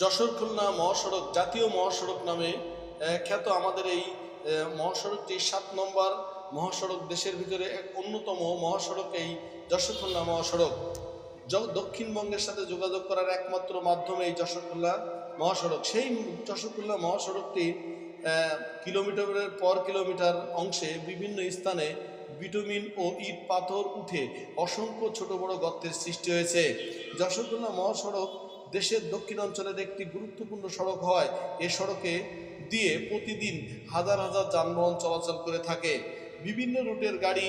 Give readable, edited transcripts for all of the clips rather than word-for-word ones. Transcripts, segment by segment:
যশোর খুলনা মহাসড়ক জাতীয় মহাসড়ক নামে খ্যাত আমাদের এই মহাসড়কটি ৭ নম্বর মহাসড়ক। দেশের ভিতরে এক অন্যতম মহাসড়ক এই যশোর খুলনা মহাসড়ক। দক্ষিণবঙ্গের সাথে যোগাযোগ করার একমাত্র মাধ্যমে এই যশোর খুলনা মহাসড়ক। সেই যশোর খুলনা মহাসড়কটি কিলোমিটারের পর কিলোমিটার অংশে বিভিন্ন স্থানে বিটুমিন ও ইট পাথর উঠে অসংখ্য ছোট বড় গর্তের সৃষ্টি হয়েছে। যশোর খুলনা মহাসড়ক দেশের দক্ষিণাঞ্চলের একটি গুরুত্বপূর্ণ সড়ক হয়। এ সড়কে দিয়ে প্রতিদিন হাজার হাজার যানবাহন চলাচল করে থাকে। বিভিন্ন রুটের গাড়ি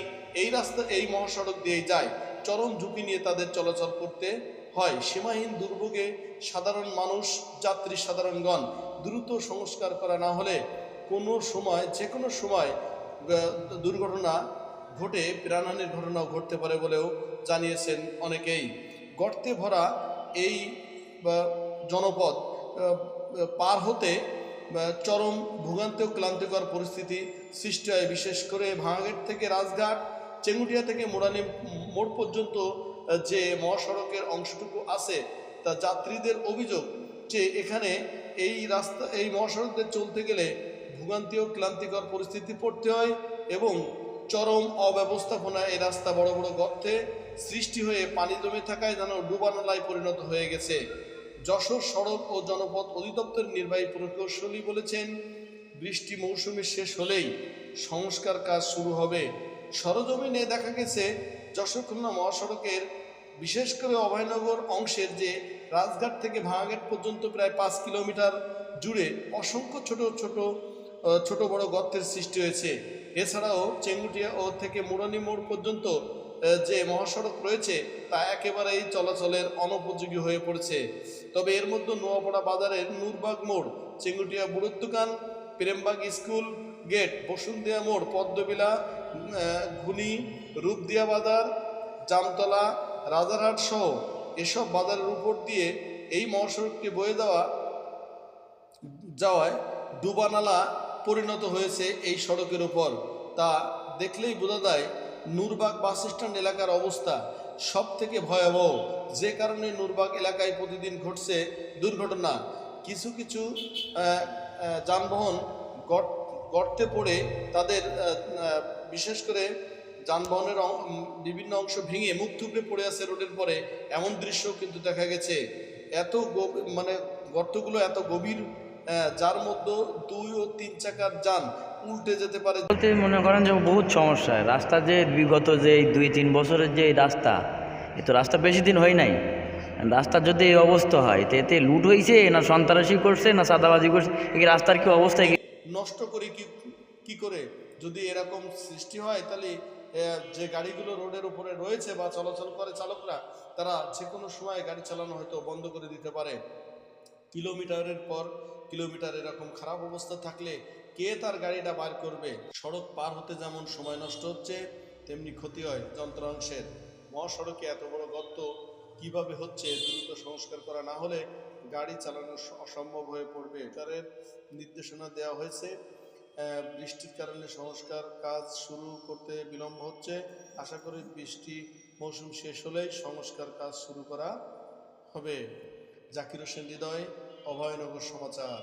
এই মহাসড়ক দিয়ে যায়। চরম ঝুঁকি নিয়ে তাদের চলাচল করতে হয়। সীমাহীন দুর্ভোগে সাধারণ মানুষ, যাত্রী সাধারণগণ। দ্রুত সংস্কার করা না হলে যে কোনো সময় দুর্ঘটনা ঘটে, প্রাণহানির ঘটনাও ঘটতে পারে বলেও জানিয়েছেন অনেকেই। গর্তে ভরা এই জনপদ পার হতে চরম ভোগান্তি ও ক্লান্তিকর পরিস্থিতি সৃষ্টি হয়। বিশেষ করে ভাঙাঘাট থেকে রাজঘাট, চেঙ্গুটিয়া থেকে মোড়ানি মোড় পর্যন্ত যে মহাসড়কের অংশটুকু আছে, তা যাত্রীদের অভিযোগ যে এখানে এই মহাসড়ক দিয়ে চলতে গেলে ভোগান্তি ও ক্লান্তিকর পরিস্থিতি পড়তে হয় এবং চরম অব্যবস্থাপনা। এই রাস্তা বড় বড় গর্তে সৃষ্টি হয়ে পানি জমে থাকায় যেন ডুবানালায় পরিণত হয়ে গেছে। যশোর সড়ক ও জনপথ অধিদপ্তরের নির্বাহী প্রকৌশলী বলেছেন, বৃষ্টি মৌসুমে শেষ হলেই সংস্কার কাজ শুরু হবে। সরজমিনে দেখা গেছে যশোর খুলনা মহাসড়কের বিশেষ করে অভয়নগর অংশের যে রাজঘাট থেকে ভাঙাঘাট পর্যন্ত প্রায় 5 কিলোমিটার জুড়ে অসংখ্য ছোট বড় গর্তের সৃষ্টি হয়েছে। এছাড়াও চেঙ্গুটিয়া থেকে মুরানি মোড় পর্যন্ত যে মহাসড়ক রয়েছে তা একেবারেই চলাচলের অনুপযোগী হয়ে পড়েছে। তবে এর মধ্যে নোয়াপাড়া বাজারের নূরবাগ মোড়, চেঙ্গুটিয়া বুড়োর দোকান, প্রেমবাগ স্কুল গেট, বসুন্ধিয়া মোড়, পদ্মবিলা, ঘুনি, রূপদিয়া বাজার, জামতলা, রাজারহাট সহ এসব বাজারের উপর দিয়ে এই মহাসড়কটি বয়ে যাওয়ায় ডুবানালা পরিণত হয়েছে এই সড়কের উপর। তা দেখলেই বোঝা যায় নূরবাগ বাস স্ট্যান্ড এলাকার অবস্থা সব থেকে ভয়াবহ, যে কারণে নূরবাগ এলাকায় প্রতিদিন ঘটছে দুর্ঘটনা। কিছু যানবাহন গর্তে পড়ে তাদের বিশেষ করে যানবাহনের বিভিন্ন অংশ ভেঙে মুখ থুবড়ে পড়ে আছে রোডের পরে, এমন দৃশ্য কিন্তু দেখা গেছে। গর্তগুলো এত গভীর, যার মধ্যে 2 ও 3 চাকার যান উল্টে যেতে পারে। বলতে মনে করেন যে বহুত সমস্যা। রাস্তা যে বিগত যে 2-3 বছরের যে রাস্তা, এ তো রাস্তা বেশি দিন হয় নাই। রাস্তার যদি এই অবস্থা হয় তো এতে লুট হয়েছে না সন্ত্রাসী করছে না চাঁদাবাজি করছে, এই রাস্তার কি অবস্থা? নষ্ট করি কি করে যদি এরকম সৃষ্টি হয়, তাহলে যে গাড়িগুলো রোডের উপরে রয়েছে বা চলাচল করে চালকরা, তারা যে কোনো সময় গাড়ি চালানো হয়তো বন্ধ করে দিতে পারে। কিলোমিটারের পর কিলোমিটার এরকম খারাপ অবস্থা থাকলে কে তার গাড়িটা বার করবে? সড়ক পার হতে যেমন সময় নষ্ট হচ্ছে, তেমনি ক্ষতি হয় যন্ত্রাংশের। মহাসড়কে এত বড় গর্ত কিভাবে হচ্ছে? দ্রুত সংস্কার করা না হলে গাড়ি চালানো অসম্ভব হয়ে পড়বে। সরকারের নির্দেশনা দেওয়া হয়েছে, বৃষ্টির কারণে সংস্কার কাজ শুরু করতে বিলম্ব হচ্ছে। আশা করি বৃষ্টি মৌসুম শেষ হলেই সংস্কার কাজ শুরু করা হবে। জাকির হোসেন হৃদয়, অভয়নগর সমাচার।